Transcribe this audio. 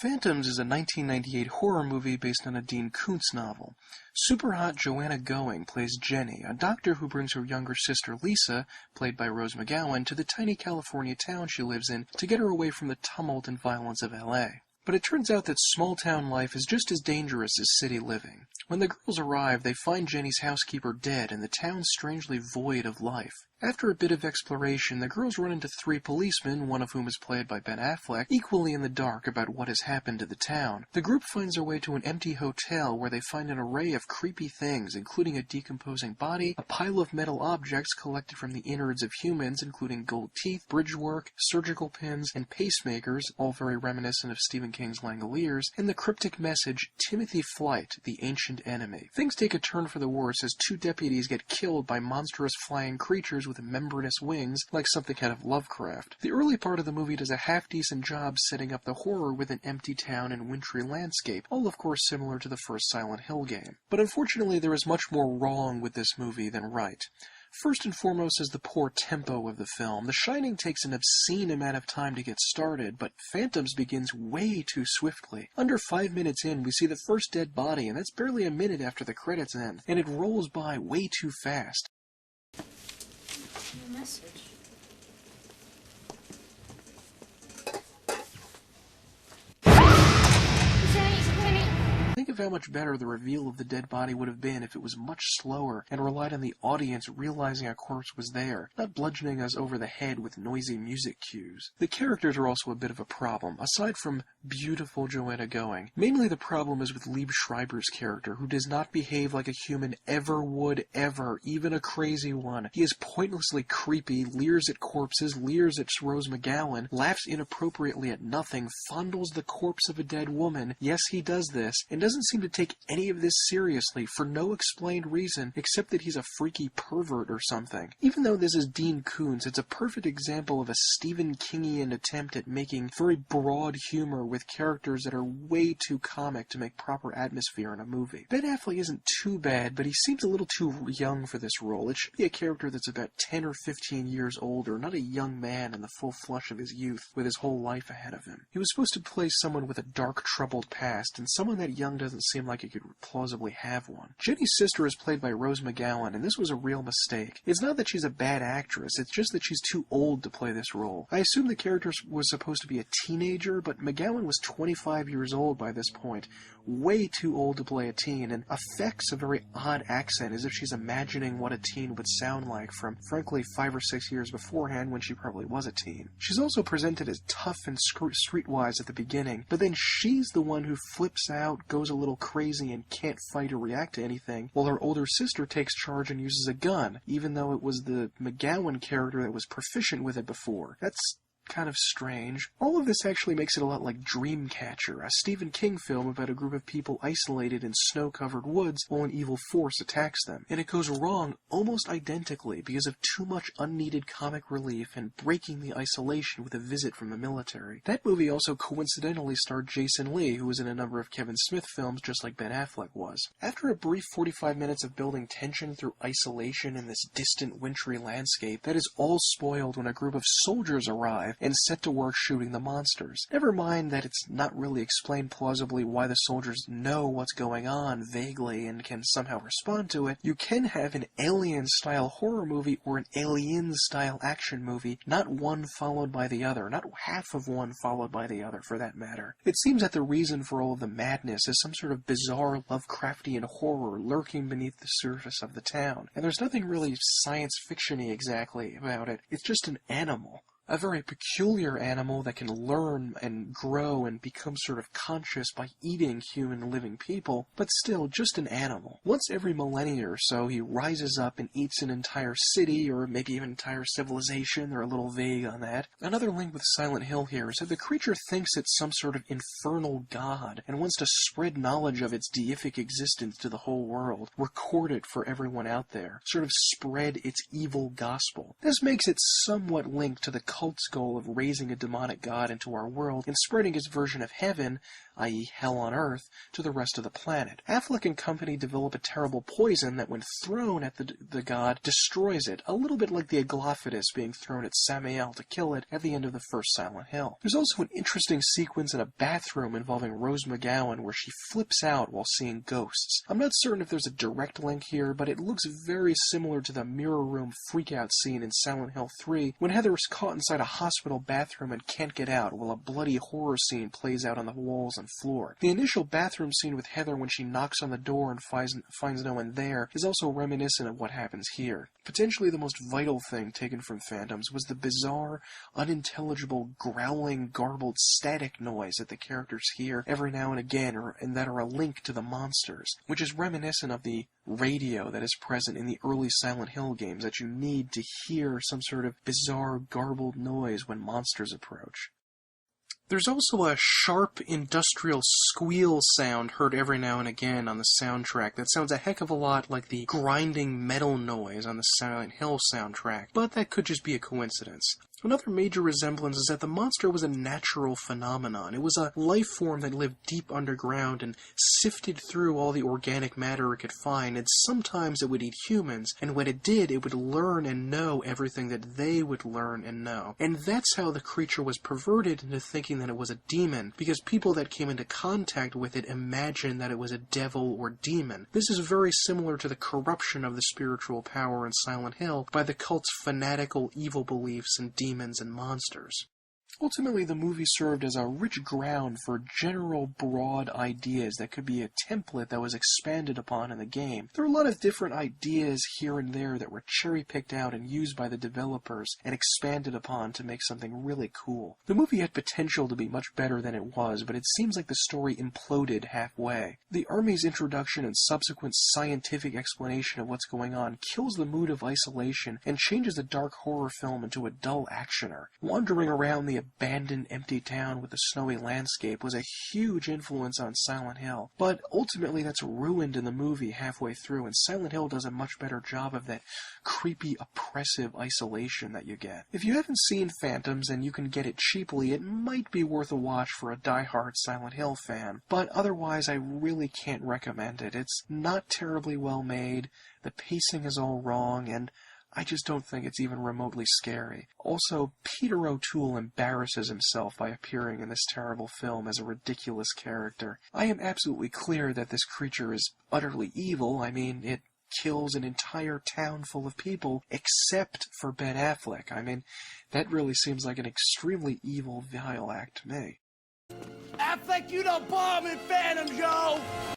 Phantoms is a 1998 horror movie based on a Dean Koontz novel. Super-hot Joanna Going plays Jenny, a doctor who brings her younger sister Lisa, played by Rose McGowan, to the tiny California town she lives in to get her away from the tumult and violence of LA. But it turns out that small-town life is just as dangerous as city living. When the girls arrive, they find Jenny's housekeeper dead and the town strangely void of life. After a bit of exploration, the girls run into three policemen, one of whom is played by Ben Affleck, equally in the dark about what has happened to the town. The group finds their way to an empty hotel where they find an array of creepy things, including a decomposing body, a pile of metal objects collected from the innards of humans, including gold teeth, bridge work, surgical pins, and pacemakers, all very reminiscent of Stephen King's Langoliers, and the cryptic message, Timothy Flight, the ancient enemy. Things take a turn for the worse as two deputies get killed by monstrous flying creatures with membranous wings, like something out of Lovecraft. The early part of the movie does a half-decent job setting up the horror with an empty town and wintry landscape, all of course similar to the first Silent Hill game. But unfortunately there is much more wrong with this movie than right. First and foremost is the poor tempo of the film. The Shining takes an obscene amount of time to get started, but Phantoms begins way too swiftly. Under 5 minutes in, we see the first dead body, and that's barely a minute after the credits end, and it rolls by way too fast. New message. Think of how much better the reveal of the dead body would have been if it was much slower and relied on the audience realizing a corpse was there, not bludgeoning us over the head with noisy music cues. The characters are also a bit of a problem, aside from beautiful Joanna Going. Mainly the problem is with Liev Schreiber's character, who does not behave like a human ever would ever, even a crazy one. He is pointlessly creepy, leers at corpses, leers at Rose McGowan, laughs inappropriately at nothing, fondles the corpse of a dead woman, yes he does this, and doesn't seem to take any of this seriously for no explained reason except that he's a freaky pervert or something. Even though this is Dean Koontz, it's a perfect example of a Stephen Kingian attempt at making very broad humor with characters that are way too comic to make proper atmosphere in a movie. Ben Affleck isn't too bad, but he seems a little too young for this role. It should be a character that's about 10 or 15 years older, not a young man in the full flush of his youth with his whole life ahead of him. He was supposed to play someone with a dark, troubled past, and someone that young doesn't seem like he could plausibly have one. Jenny's sister is played by Rose McGowan, and this was a real mistake. It's not that she's a bad actress, it's just that she's too old to play this role. I assume the character was supposed to be a teenager, but McGowan was 25 years old by this point, way too old to play a teen, and affects a very odd accent as if she's imagining what a teen would sound like from, frankly, 5 or 6 years beforehand when she probably was a teen. She's also presented as tough and streetwise at the beginning, but then she's the one who flips out, goes a little crazy, and can't fight or react to anything, while her older sister takes charge and uses a gun, even though it was the McGowan character that was proficient with it before. That's kind of strange. All of this actually makes it a lot like Dreamcatcher, a Stephen King film about a group of people isolated in snow-covered woods while an evil force attacks them. And it goes wrong almost identically because of too much unneeded comic relief and breaking the isolation with a visit from the military. That movie also coincidentally starred Jason Lee, who was in a number of Kevin Smith films just like Ben Affleck was. After a brief 45 minutes of building tension through isolation in this distant wintry landscape, that is all spoiled when a group of soldiers arrive and set to work shooting the monsters. Never mind that it's not really explained plausibly why the soldiers know what's going on vaguely and can somehow respond to it. You can have an Alien-style horror movie or an Alien-style action movie, not one followed by the other, not half of one followed by the other for that matter. It seems that the reason for all of the madness is some sort of bizarre Lovecraftian horror lurking beneath the surface of the town, and there's nothing really science fiction-y exactly about it. It's just an animal. A very peculiar animal that can learn and grow and become sort of conscious by eating human living people, but still just an animal. Once every millennia or so, he rises up and eats an entire city, or maybe even an entire civilization. They're a little vague on that. Another link with Silent Hill here is that the creature thinks it's some sort of infernal god and wants to spread knowledge of its deific existence to the whole world, record it for everyone out there, sort of spread its evil gospel. This makes it somewhat linked to the cult's goal of raising a demonic god into our world and spreading his version of heaven, i.e. hell on earth, to the rest of the planet. Affleck and company develop a terrible poison that, when thrown at the god, destroys it, a little bit like the Aglaophatus being thrown at Samael to kill it at the end of the first Silent Hill. There's also an interesting sequence in a bathroom involving Rose McGowan where she flips out while seeing ghosts. I'm not certain if there's a direct link here, but it looks very similar to the mirror room freakout scene in Silent Hill 3 when Heather is caught inside a hospital bathroom and can't get out while a bloody horror scene plays out on the walls and floor. The initial bathroom scene with Heather when she knocks on the door and finds no one there is also reminiscent of what happens here. Potentially the most vital thing taken from Phantoms was the bizarre, unintelligible, growling, garbled, static noise that the characters hear every now and again, and that are a link to the monsters, which is reminiscent of the radio that is present in the early Silent Hill games that you need to hear some sort of bizarre, garbled noise when monsters approach. There's also a sharp industrial squeal sound heard every now and again on the soundtrack that sounds a heck of a lot like the grinding metal noise on the Silent Hill soundtrack, but that could just be a coincidence. Another major resemblance is that the monster was a natural phenomenon. It was a life form that lived deep underground and sifted through all the organic matter it could find, and sometimes it would eat humans, and when it did, it would learn and know everything that they would learn and know. And that's how the creature was perverted into thinking that it was a demon, because people that came into contact with it imagined that it was a devil or demon. This is very similar to the corruption of the spiritual power in Silent Hill by the cult's fanatical evil beliefs in demons and monsters. Ultimately, the movie served as a rich ground for general, broad ideas that could be a template that was expanded upon in the game. There are a lot of different ideas here and there that were cherry-picked out and used by the developers and expanded upon to make something really cool. The movie had potential to be much better than it was, but it seems like the story imploded halfway. The army's introduction and subsequent scientific explanation of what's going on kills the mood of isolation and changes the dark horror film into a dull actioner. Wandering around the abandoned, empty town with the snowy landscape was a huge influence on Silent Hill, but ultimately that's ruined in the movie halfway through, and Silent Hill does a much better job of that creepy, oppressive isolation that you get. If you haven't seen Phantoms and you can get it cheaply, it might be worth a watch for a die-hard Silent Hill fan, but otherwise I really can't recommend it. It's not terribly well made, the pacing is all wrong, and I just don't think it's even remotely scary. Also, Peter O'Toole embarrasses himself by appearing in this terrible film as a ridiculous character. I am absolutely clear that this creature is utterly evil. I mean, it kills an entire town full of people, except for Ben Affleck. I mean, that really seems like an extremely evil, vile act to me. Affleck, you don't bomb in Phantom, yo!